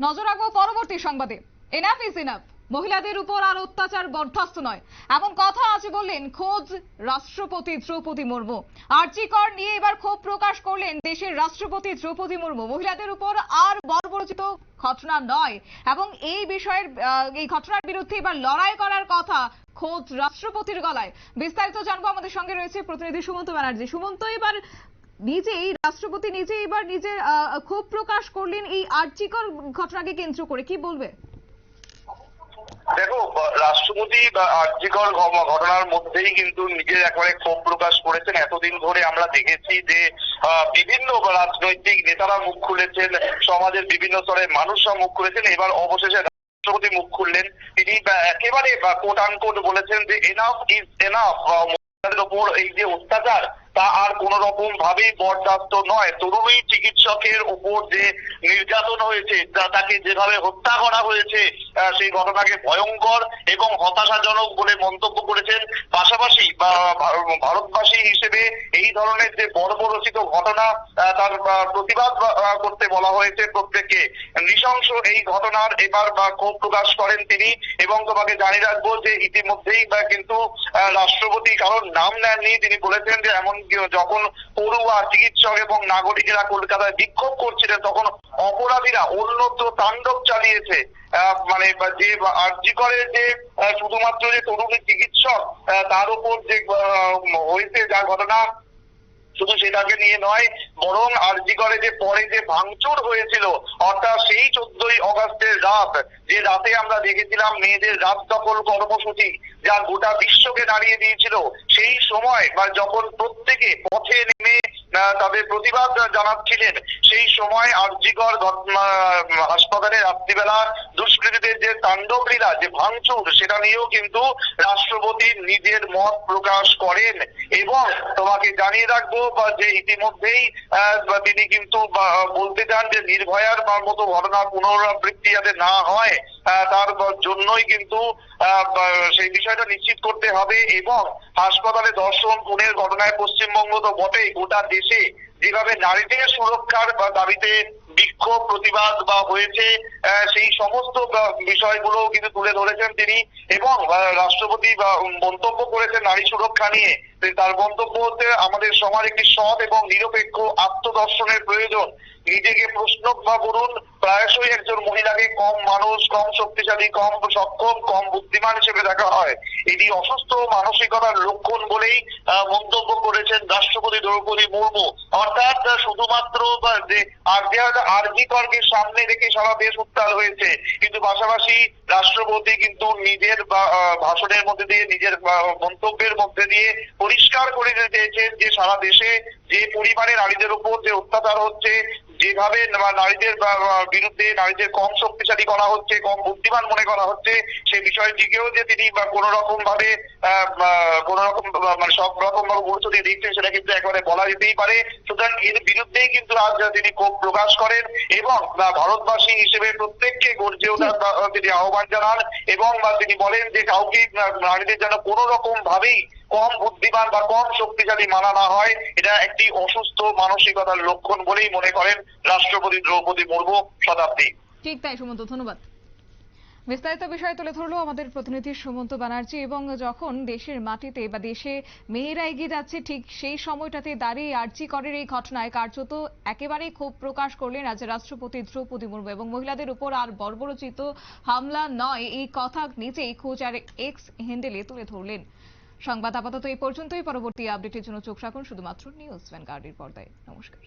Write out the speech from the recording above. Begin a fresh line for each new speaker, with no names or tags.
নজর রাখবো পরবর্তী সংবাদে। এনাফ ইজ ইনাফ, মহিলাদের উপর আর অত্যাচার বরদাস্ত নয়, এমন কথা আজ বললেন খোদ রাষ্ট্রপতি দ্রৌপদী মুর্মু। আরজি কর নিয়ে এবার ক্ষোভ প্রকাশ করলেন দেশের রাষ্ট্রপতি দ্রৌপদী মুর্মু। মহিলাদের উপর আর বর্বরোচিত ঘটনা নয় এবং এই বিষয়ের এই ঘটনার বিরুদ্ধে এবার লড়াই করার কথা খোদ রাষ্ট্রপতির গলায়। বিস্তারিত জানবো, আমাদের সঙ্গে রয়েছে প্রতিনিধি সুমন্ত ব্যানার্জি। সুমন্ত, এবার নিজেই রাষ্ট্রপতি এবার নিজের ক্ষোভ প্রকাশ করলেন এই আর্চিকর ঘটনাকে কেন্দ্র করে, কি বলবে?
দেখো, রাষ্ট্রপতি বা আর্যিকর ঘটনার মধ্যেই কিন্তু নিজের একেবারে ক্ষোভ প্রকাশ করেছেন। এতদিন ধরে আমরা দেখেছি যে বিভিন্ন রাজনৈতিক নেতারা মুখ খুলেছেন, সমাজের বিভিন্ন স্তরের মানুষরা মুখ খুলেছেন, এবার অবশেষে রাষ্ট্রপতি মুখ খুললেন। তিনি একেবারে কোট আনকোট বলেছেন যে এনাফ ইজ এনাফ, মহিলাদের ওপর এই যে অত্যাচার তা আর কোন রকম ভাবেই বরদাস্ত নয়। তরুণী চিকিৎসকের উপর যে নির্যাতন হয়েছে, তাকে যেভাবে হত্যা করা হয়েছে, সেই ঘটনাকে ভয়ঙ্কর এবং হতাশাজনক বলে মন্তব্য করেছেন। পাশাপাশি ভারতবাসী হিসেবে এই ধরনের যে বর্বরচিত ঘটনা, তার প্রতিবাদ করতে বলা হয়েছে প্রত্যেককে। নৃশংস এই ঘটনার এবার ক্ষোভ প্রকাশ করেন তিনি। এবং তোমাকে জানিয়ে রাখবো যে ইতিমধ্যেই কিন্তু রাষ্ট্রপতি কারোর নাম নেননি। তিনি বলেছেন যে এমন যখন পড়ুয়া, চিকিৎসক এবং নাগরিকেরা কলকাতায় বিক্ষোভ করছিলেন, তখন অপরাধীরা অন্যত্র তাণ্ডব চালিয়েছে। মানে যে আরজি করের যে শুধুমাত্র যে তরুণী চিকিৎসক তার উপর যে হয়েছে যা ঘটনা, শুধু সেটাকে নিয়ে নয়, বরং আরজি করে যে পরে যে ভাঙচুর হয়েছিল, অর্থাৎ সেই 14ই অগস্টের রাত, যে রাতে আমরা দেখেছিলাম মেয়েদের রাত দখল কর্মসূচি, যা গোটা বিশ্বকে দাঁড়িয়ে দিয়েছিল। সেই সময় বা যখন প্রত্যেকে পথে নেমে তাদের প্রতিবাদ জানাচ্ছিলেন, সেই সময় আরজিকর হাসপাতালে রাত্রিবেলা দুষ্কৃতীদের যে তাণ্ডব লীলা, যে ভাঙচুর, সেটা নিয়েও কিন্তু রাষ্ট্রপতি নিজের মত প্রকাশ করেন। এবং তোমাকে জানিয়ে রাখবো যে ইতিমধ্যেই তিনি কিন্তু বলতে চান যে নির্ভয়ার মতো ঘটনা পুনরাবৃত্তি যাতে না হয়, তার জন্যই কিন্তু সেই বিষয়টা নিশ্চিত করতে হবে। এবং হাসপাতালে ধর্ষণ খুনের ঘটনায় পশ্চিমবঙ্গ তো বটেই, গোটা দেশে যেভাবে নারীদের সুরক্ষার দাবিতে বিক্ষোভ প্রতিবাদ হয়েছে, সেই সমস্ত বিষয়গুলো কিন্তু তুলে ধরেছেন তিনি। এবং রাষ্ট্রপতি মন্তব্য করেছেন নারী সুরক্ষা নিয়ে। তার মন্তব্য হচ্ছে, আমাদের সমাজ একটি সৎ এবং নিরপেক্ষ আত্মদর্শনের প্রয়োজন। নিজেকে প্রশ্ন করুন, প্রায়শই একজন মহিলাকে কম মানুষ, কম শক্তিশালী, কম সক্ষম, কম বুদ্ধিমান হিসেবে দেখা হয়। এটি অসুস্থ মানসিকতার লক্ষণ বলেই মন্তব্য করেছেন রাষ্ট্রপতি দ্রৌপদী মুর্মু। অর্থাৎ শুধুমাত্র যে আরজি করকে সামনে রেখে সারা দেশ উত্তাল হয়েছে, কিন্তু পাশাপাশি রাষ্ট্রপতি কিন্তু নিজের ভাষণের মধ্যে দিয়ে, নিজের মন্তব্যের মধ্যে দিয়ে পরিষ্কার করে দিতে চেয়েছেন যে সারা দেশে যে পরিমাণে নারীদের উপর যে অত্যাচার হচ্ছে, যেভাবে নারীদের বিরুদ্ধে নারীদের কম শক্তিশালী করা হচ্ছে, কম বুদ্ধিমান মনে করা হচ্ছে, সেই বিষয়টিকেও যে তিনি কোন রকম ভাবে মানে সব রকম ভাবে গুরুত্ব দিয়ে দেখছেন, সেটা কিন্তু একেবারে বলা যেতেই পারে। সুতরাং এর বিরুদ্ধেই কিন্তু আজ তিনি ক্ষোভ প্রকাশ করেন এবং ভারতবাসী হিসেবে প্রত্যেককে গর্জে ওঠার তিনি আহ্বান জানান। এবং তিনি বলেন যে কাউকে নারীদের যেন কোন রকম ভাবেই কম বুদ্ধিমান বা কম শক্তিশালী মানা না হয়। এটা একটি অসুস্থ মানসিকতার লক্ষণ বলেই মনে করেন রাষ্ট্রপতি দ্রৌপদী মুর্মু। শতাব্দী।
ঠিক তাই সুমন্ত, ধন্যবাদ। বিস্তারিত বিষয় তুলে ধরলো আমাদের প্রতিনিধি সুমন্ত ব্যানার্জি। এবং যখন দেশের মাটিতে বা দেশে মেয়েরা এগিয়ে যাচ্ছে, ঠিক সেই সময়টাতে দাঁড়িয়ে আরজি করের এই ঘটনায় কার্যত একেবারেই ক্ষোভ প্রকাশ করলেন রাজ্যের রাষ্ট্রপতি দ্রৌপদী মুর্মু। এবং মহিলাদের উপর আর বর্বরোচিত হামলা নয়, এই কথা নিজেই খোঁজ আর এক্স হ্যান্ডেলে তুলে ধরলেন। সংবাদ আপাতত এই পর্যন্তই। পরবর্তী আপডেটের জন্য চোখ রাখুন শুধুমাত্র নিউজ ভ্যানগার্ডের পর্দায়। নমস্কার।